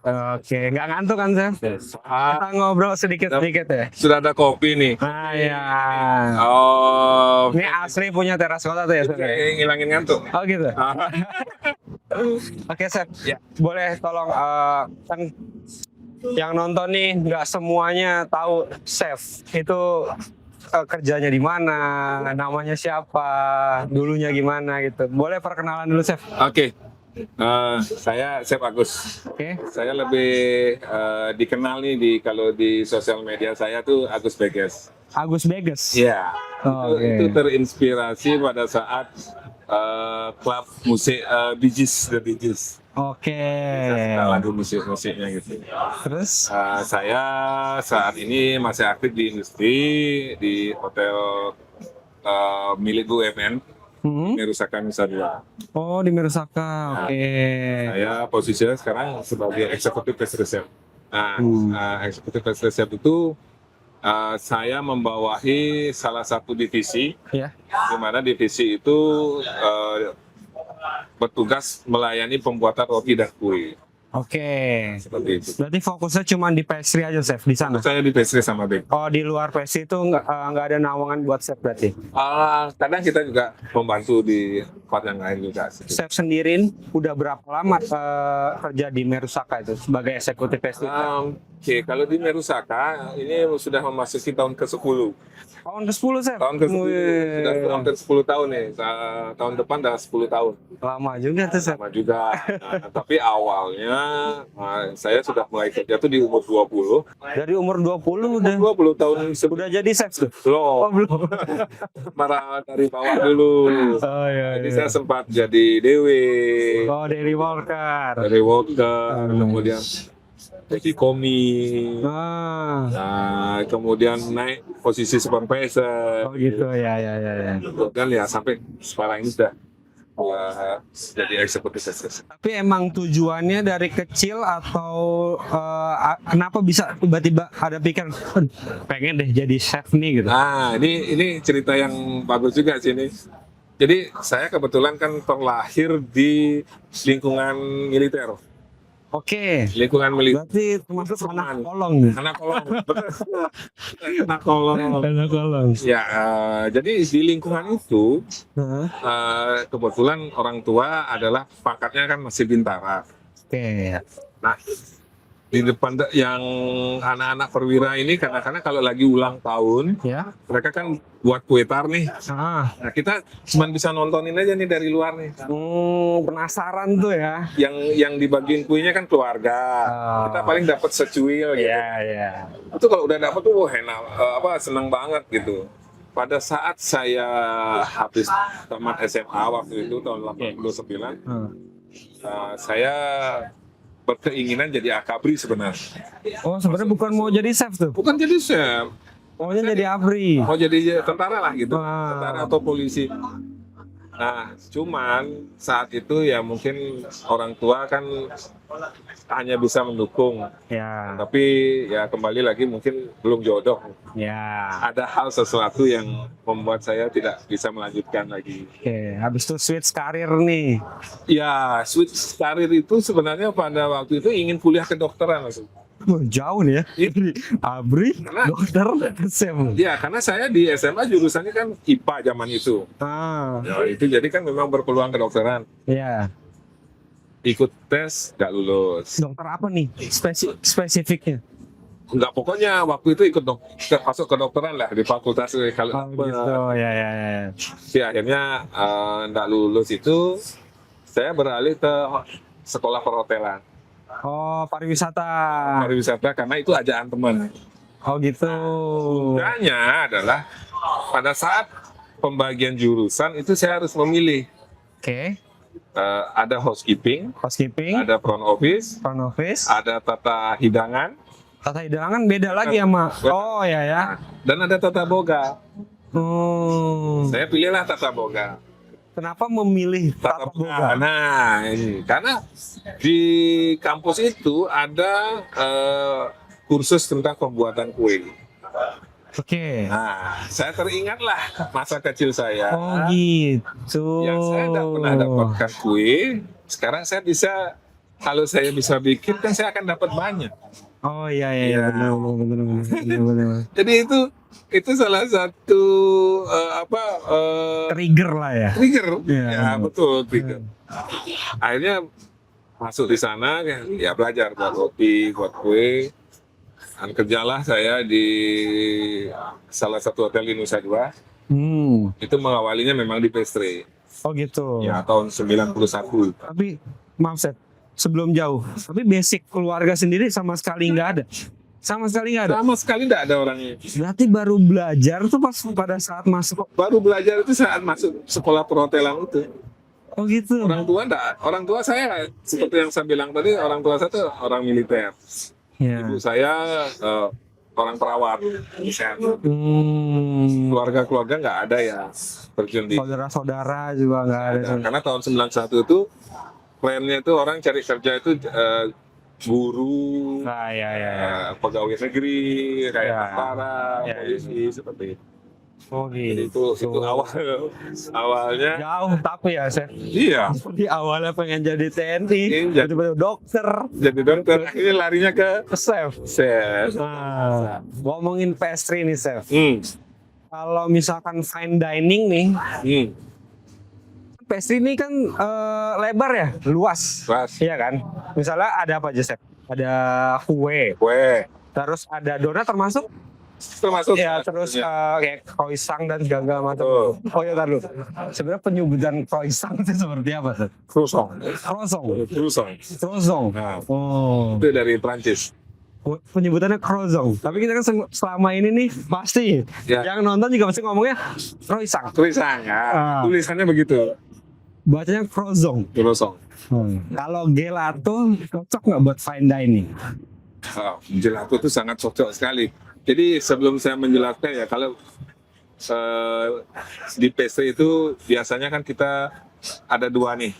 Oke, nggak ngantuk kan, Chef? Kita ngobrol sedikit-sedikit ya. Sudah ada kopi nih. Nah, ya. Oh, Ini asli punya teras kota tuh ya, Chef? kayak ngilangin ngantuk. Oh gitu. Ah, Oke, Chef. Ya. Boleh tolong kan yang nonton nih nggak semuanya tahu Chef itu kerjanya di mana, namanya siapa, dulunya gimana gitu. Boleh perkenalan dulu, Chef? Oke. Saya Chef Agus. Oke. Saya lebih dikenal nih kalau di sosial media saya tuh Agus Beges. Agus Beges. Iya. Oh, Itu oke. terinspirasi pada saat klub musik Bee Gees, The Bee Gees. Oke. Saya suka lagu musiknya gitu. Terus? Saya saat ini masih aktif di industri di hotel milik BUMN, Merusaka Nusa Dua. Oh, di Merusaka. Oke. Saya posisinya sekarang sebagai eksekutif pastry chef. Eksekutif pastry chef itu saya membawahi salah satu divisi, Ya. di mana divisi itu bertugas melayani pembuatan roti dan kue. Oke. Seperti itu. Berarti fokusnya cuma di pastry aja, Chef, di sana? Saya di pastry sama bake. Oh, di luar pastry itu nggak ada nawangan buat Chef berarti? Kadang kita juga membantu di part yang lain juga. Chef sendirian udah berapa lama kerja di Merusaka itu sebagai eksekutif pastry? Oke, kalau di Merusaka ini sudah memasuki tahun ke-10. Tahun ke-10, Chef? Tahun ke-10 Wih. sudah hampir 10 tahun nih. Tahun depan udah 10 tahun. Lama juga tuh, Chef. Sama juga. Tapi awalnya saya sudah mulai kerja tuh di umur 20. Dari umur 20 udah 20 tahun udah jadi chef tuh? Oh, sebelum belum. marah dari bawah dulu. Oh, iya, Jadi iya. saya sempat jadi DW, Oh, Daily Walker. dari Walker, kemudian jadi komi. Nah, kemudian naik posisi supervisor. Oh gitu, ya, ya, ya, ya. Dan ya sampai sekarang ini sudah jadi eksekutif pastry. Tapi emang tujuannya dari kecil atau kenapa bisa tiba-tiba ada pikiran "Aduh, pengen deh jadi chef nih gitu? Nah, ini cerita yang bagus juga sih ini. Jadi saya kebetulan kan terlahir di lingkungan militer. Oke, Lingkungan militer. berarti termasuk anak kolong nih. Anak kolong. Anak kolong. Anak kolong. Ya, jadi di lingkungan itu Heeh. kebetulan orang tua adalah pangkatnya kan masih bintara. Oke, Nah, di depan yang anak-anak perwira ini kadang-kadang kalau lagi ulang tahun, ya. mereka kan buat kue tar nih. Ah, Nah, kita cuma bisa nontonin aja nih dari luar nih. penasaran tuh ya. Yang dibagiin kuenya kan keluarga. Oh. Kita paling dapat secuil gitu. Iya, iya. Itu kalau udah dapat tuh wah, enak, seneng banget gitu. Pada saat saya habis tamat SMA waktu itu tahun 89, saya berkeinginan jadi akabri sebenarnya. Oh, sebenarnya bukan mau jadi chef tuh. Bukan jadi chef, Maunya jadi abri. mau jadi tentara lah gitu, Wah. tentara atau polisi. Nah, cuman saat itu ya mungkin orang tua kan hanya bisa mendukung, Ya, tapi ya kembali lagi mungkin belum jodoh. ya. Ada hal sesuatu yang membuat saya tidak bisa melanjutkan lagi. Oke, habis itu switch karir nih. Ya, switch karir itu sebenarnya pada waktu itu ingin kuliah kedokteran langsung. Wah, jauh nih ya. Iya. Abri, Karena- dokter, chef. Ya, karena saya di SMA jurusannya kan IPA zaman itu. Ah, Ya, itu jadi kan memang berpeluang kedokteran. ya. Ikut tes, nggak lulus. Dokter apa nih spesifiknya? Nggak, pokoknya waktu itu ikut masuk kedokteran lah di fakultas kalau Oh gitu, ya, ya, ya. Si akhirnya nggak lulus itu, saya beralih ke sekolah perhotelan. Oh, pariwisata. Pariwisata karena itu ajaan teman. Oh gitu. Bedanya adalah pada saat pembagian jurusan itu saya harus memilih. Oke, Ada housekeeping, housekeeping, ada front office, front office. ada tata hidangan, Tata hidangan beda lagi sama. Oh ya, ya. dan ada tata boga. Saya pilihlah tata boga. Kenapa memilih tata boga? Nah, ini karena di kampus itu ada kursus tentang pembuatan kue. Oke. Nah, saya teringatlah masa kecil saya Oh gitu. yang saya tidak pernah dapatkan kue. Sekarang saya bisa kalau saya bisa bikin kan saya akan dapat banyak. Oh iya iya iya Iya. benar. Jadi itu salah satu Trigger lah ya. trigger. Iya, Ya benar. betul trigger. Akhirnya masuk di sana ya belajar buat roti, buat kue. Dan kerjalah saya di salah satu hotel di Nusa Dua. Itu mengawalinya memang di pastry. Oh gitu. Ya tahun 91. Tapi maaf Seth, sebelum jauh, tapi basic keluarga sendiri sama sekali nggak ada. Sama sekali nggak ada. Sama sekali tidak ada orangnya. Berarti baru belajar tuh pas pada saat masuk. Baru belajar itu saat masuk sekolah perhotelan itu. Oh gitu. Orang tua enggak. Orang tua saya seperti yang saya bilang tadi, orang tua saya tuh orang militer. Ya. Ibu saya orang perawat. Hmm. Keluarga-keluarga nggak ada ya terjun di. Saudara-saudara juga nggak ada. Karena tahun 91 itu trennya itu orang cari kerja itu guru, Nah, ya. pegawai negeri, kayak Ya. tentara, Ya, polisi seperti itu. Oh Jadi gitu. itu awalnya. Jauh tapi ya Seth. Iya. Di awalnya pengen jadi TNI, Iya. tiba-tiba dokter, Jadi dokter akhirnya larinya ke chef. chef. Nah, ngomongin pastry nih chef. Hmm. Kalau misalkan fine dining nih, Hmm. pastry ini kan lebar ya, luas. Pas. Iya kan? Misalnya ada apa aja chef? Ada kue, Kue. terus ada donat termasuk? Termasuk. Ya, terus kayak croissant dan segala macam. Betul. Oh ya, tar dulu. Sebenarnya penyebutan croissant itu seperti apa chef? Croissant. Croissant. Croissant. Croissant. Nah, Oh. itu dari Prancis. Penyebutannya croissant. Tapi kita kan selama ini nih pasti Ya. yang nonton juga pasti ngomongnya croissant. Croissant ya. Ah. Tulisannya begitu. Bacanya croissant. Croissant. Kalau gelato cocok nggak buat fine dining? Gelato itu sangat cocok sekali. Jadi sebelum saya menjelaskan ya, kalau di pastry itu biasanya kan kita ada dua nih,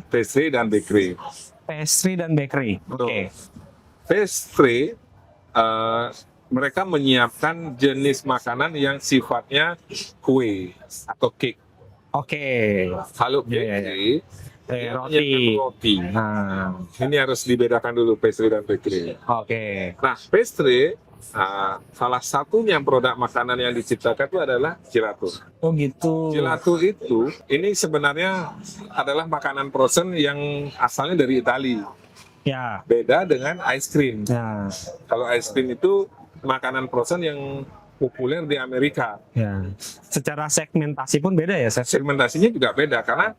pastry dan bakery. Pastry dan bakery. Betul. Oke. Pastry, mereka menyiapkan jenis makanan yang sifatnya kue atau cake. Oke. Kalau Iya, iya, bakery, Kayak dia roti. menyiapkan roti. Nah, Ini harus dibedakan dulu pastry dan bakery. oke. Nah, pastry, salah satunya produk makanan yang diciptakan itu adalah gelato. Oh gitu. Gelato itu, ini sebenarnya adalah makanan frozen yang asalnya dari Italia. Ya. Beda dengan ice cream. Ya. Kalau ice cream itu makanan frozen yang populer di Amerika. Ya. Secara segmentasi pun beda ya, chef? Segmentasinya juga beda karena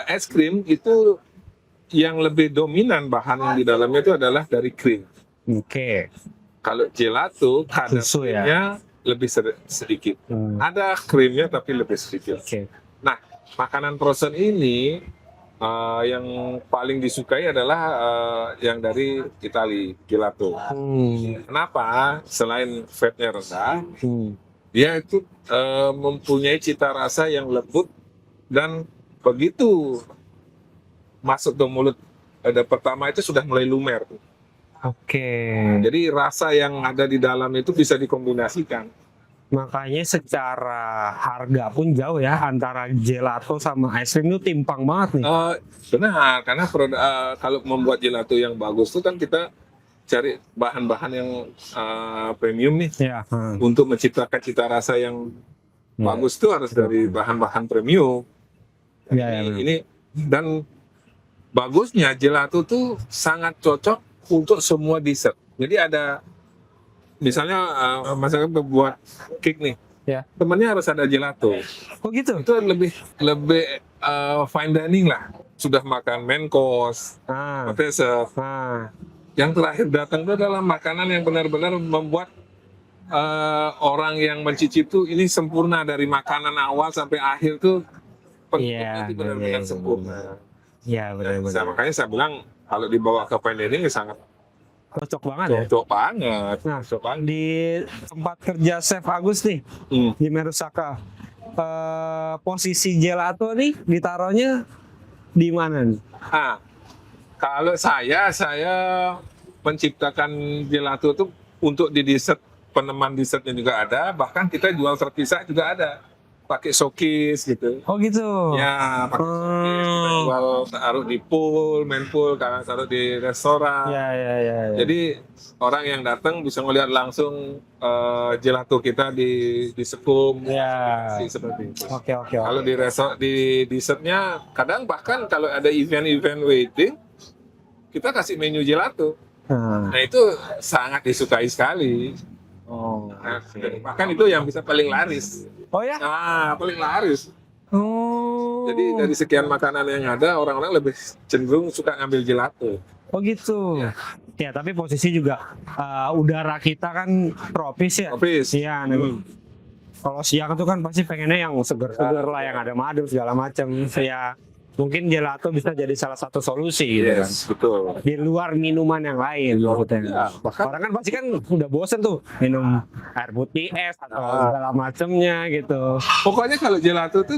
es krim itu yang lebih dominan bahan yang di dalamnya itu adalah dari krim. Oke. Kalau gelato kadar Susu ya? krimnya lebih sedikit. Hmm. Ada krimnya tapi lebih sedikit. Oke. Nah, makanan frozen ini yang paling disukai adalah yang dari Italia, gelato. Kenapa? Selain fatnya rendah, dia itu mempunyai cita rasa yang lembut dan begitu masuk ke mulut pertama itu sudah mulai lumer. Oke. Jadi rasa yang ada di dalam itu bisa dikombinasikan. Makanya secara harga pun jauh ya antara gelato sama ice cream itu timpang banget nih. Benar, karena kalau membuat gelato yang bagus itu kan kita cari bahan-bahan yang premium nih. Ya. Untuk menciptakan cita rasa yang bagus itu harus dari bahan-bahan premium. Ya. Ini dan bagusnya gelato tuh sangat cocok untuk semua dessert. Jadi ada misalnya masakan buat cake nih, Ya. temannya harus ada gelato. Oh gitu. Itu lebih fine dining lah. Sudah makan main course, dessert. Yang terakhir datang itu adalah makanan yang benar-benar membuat orang yang mencicip tuh ini sempurna dari makanan awal sampai akhir tuh Iya, benar-benar sempurna. Iya benar-benar. Makanya saya bilang kalau dibawa ke fine dining sangat Cocok banget ya. cocok banget. Nah, Cocok banget. di tempat kerja Chef Agus nih Hmm. di Merusaka, posisi gelato nih ditaruhnya di mana nih? Kalau saya menciptakan gelato itu untuk di dessert, peneman dessertnya juga ada, bahkan kita jual terpisah juga ada. pakai showcase gitu. Oh gitu. Ya, pakai showcase, kita jual, taruh di pool, main pool, kadang taruh di restoran. Ya. Jadi orang yang datang bisa melihat langsung gelato kita di sekum, Ya. seperti itu. Oke. Kalau di resort, di dessertnya, kadang bahkan kalau ada event-event wedding, kita kasih menu gelato. Nah itu sangat disukai sekali. Oh. Nah, bahkan itu yang bisa paling laris. Oh ya? Nah, paling laris. Oh. Jadi dari sekian makanan yang ada, orang-orang lebih cenderung suka ngambil gelato. Oh gitu. Ya, tapi posisi juga udara kita kan tropis ya. Tropis. Iya. Kalau siang tuh kan pasti pengennya yang seger-seger lah, yang ada madu segala macam. Ya, mungkin gelato bisa jadi salah satu solusi gitu kan. Yes, betul. Di luar minuman yang lain maksudnya. Ya, bahkan Orang kan pasti kan udah bosen tuh minum air putih es atau segala macamnya gitu. pokoknya kalau gelato tuh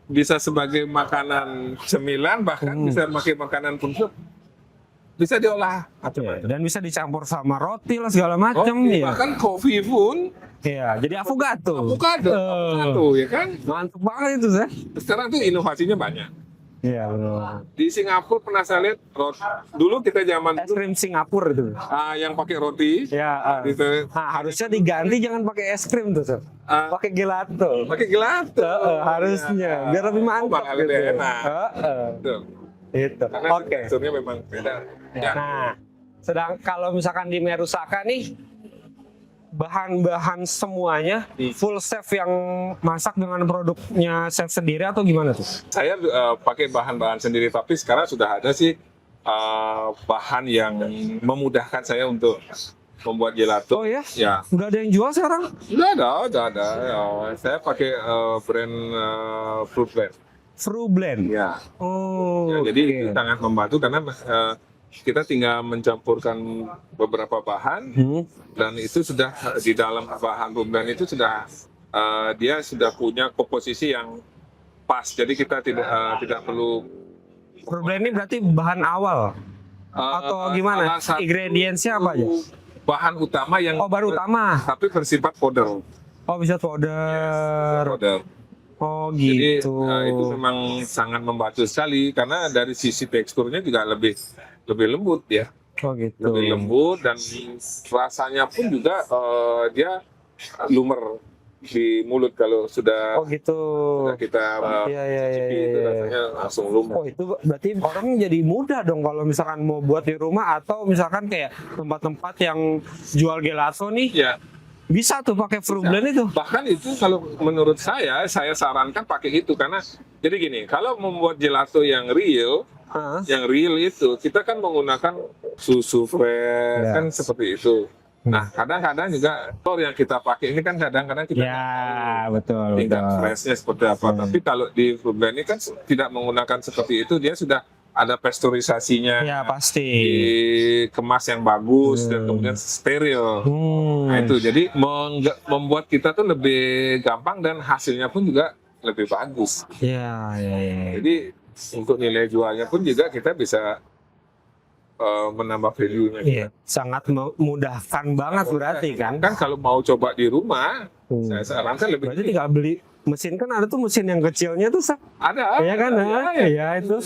bisa sebagai makanan cemilan, bahkan bisa pakai makanan penutup. Bisa diolah macam-macam. Dan bisa dicampur sama roti lah segala macam Oke, ya. bahkan kopi pun Iya, jadi avocado. avocado ya kan. Mantap banget itu, Zah. Sekarang tuh inovasinya banyak. Iya, benar. Di Singapura pernah saya lihat dulu kita zaman Es krim Singapura itu. yang pakai roti Ya, gitu. nah, harusnya diganti jangan pakai es krim tuh, Zah. Ah, Pakai gelato. pakai gelato. Harusnya biar lebih mantap bakal gitu. lebih enak. Heeh. Gitu. Itu. Karena Oke. teksturnya memang beda. Ya. Nah, sedang kalau misalkan di Merusaka nih bahan-bahan semuanya full chef yang masak dengan produknya chef sendiri atau gimana tuh? Saya pakai bahan-bahan sendiri, tapi sekarang sudah ada sih bahan yang memudahkan saya untuk membuat gelato. Oh ya? Ya, Udah ada yang jual sekarang? udah ada. Ya, saya pakai brand Fruit Blend. Fruit blend. Ya. Oh. Ya, jadi oke. itu sangat membantu karena kita tinggal mencampurkan beberapa bahan dan itu sudah di dalam bahan Fruit Blend itu sudah dia sudah punya komposisi yang pas. Jadi kita tidak perlu Fruit blend ini berarti bahan awal atau gimana? salah satu Ingredientsnya apa aja? bahan utama yang Oh, baru utama. tapi bersifat powder. Oh, bisa powder. Powder. Oh, Jadi gitu. itu memang sangat membantu sekali karena dari sisi teksturnya juga lebih lembut ya, Oh, gitu. lebih lembut dan rasanya pun juga dia lumer di mulut kalau sudah Oh, gitu. kita Iya. cicipi itu rasanya langsung lumer. Oh, itu berarti orang jadi mudah dong kalau misalkan mau buat di rumah atau misalkan kayak tempat-tempat yang jual gelato nih Ya, bisa tuh pakai fruit Bisa. blend itu. bahkan itu kalau menurut saya sarankan pakai itu karena jadi gini, kalau membuat gelato yang real Hah? itu kita kan menggunakan susu fresh Ya. kan seperti itu. Nah, kadang-kadang juga telur yang kita pakai ini kan kadang-kadang kita Ya, betul. tingkat freshnya seperti apa. Tapi kalau di Fruit Blend ini kan tidak menggunakan seperti itu, dia sudah ada pasteurisasinya, Ya, pasti. dikemas yang bagus dan kemudian steril. Nah itu jadi membuat kita tuh lebih gampang dan hasilnya pun juga lebih bagus. Ya. Jadi untuk nilai jualnya pun juga kita bisa menambah value-nya. Iya, sangat memudahkan banget berarti kan. Kan kalau mau coba di rumah, saya sarankan lebih Berarti tinggal beli mesin, kan ada tuh mesin yang kecilnya tuh, Sak. ada. Iya kan? Iya itu.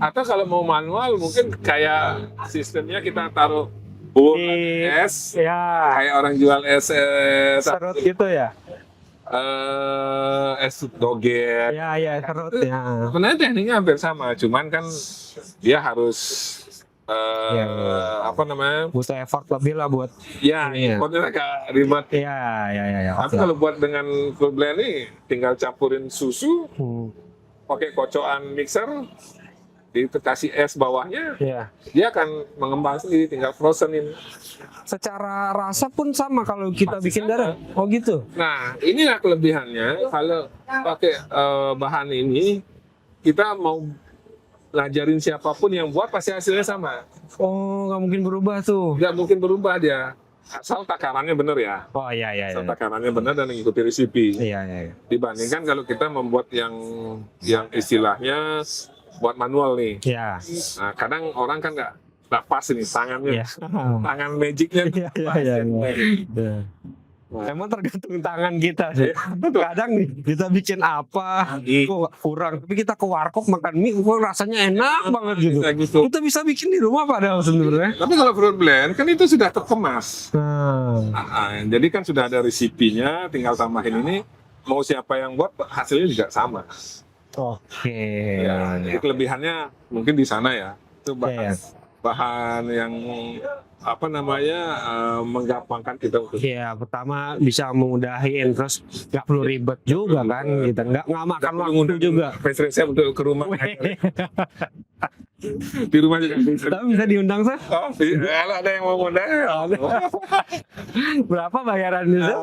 Atau kalau mau manual mungkin kayak sistemnya kita taruh bowl Di- es, Ya, kayak orang jual es serut gitu ya. es doger. Iya, serut ya. Sebenarnya tekniknya hampir sama, cuman kan dia harus Iya. apa namanya? Butuh effort lebih lah buat. Ya, Iya. modelnya agak ribet. Iya. Tapi Oke. kalau buat dengan Fruit Blend ini, tinggal campurin susu, pakai kocokan mixer, dikasih es bawahnya, Iya. dia akan mengembang sendiri, tinggal frozenin. Secara rasa pun sama kalau kita Pasti bikin sama. darah. Oh gitu. Nah, inilah kelebihannya kalau pakai bahan ini, kita mau ngajarin siapapun yang buat pasti hasilnya sama. Oh, nggak mungkin berubah tuh. Nggak mungkin berubah dia. Asal takarannya benar ya. Oh iya. Asal takarannya benar dan mengikuti resipi. Iya. Dibandingkan kalau kita membuat yang istilahnya buat manual nih. Iya. Nah, kadang orang kan nggak pas ini tangannya. Iya. Tangan magicnya tuh Iya. pas. Iya. Emang tergantung tangan kita sih. Kadang nih kita bikin apa kok kurang, tapi kita ke warkop makan mie kok rasanya enak banget gitu. Bisa gitu. Kita bisa bikin di rumah padahal sebenarnya. Tapi kalau fruit blend kan itu sudah terkemas. Nah, Jadi kan sudah ada resipinya, tinggal tambahin ini. Mau siapa yang buat hasilnya juga sama. oke. Ya, jadi kelebihannya mungkin di sana ya. Itu Iya. bahan yang apa namanya menggampangkan kita untuk Iya, pertama bisa memudahin, terus nggak perlu ribet juga kan, gitu. Nggak makan waktu juga. Pastry chef untuk ke rumah. Di rumah juga bisa. Tapi bisa diundang sah? Oh, kalau ada yang mau ngundang, Berapa bayarannya sah?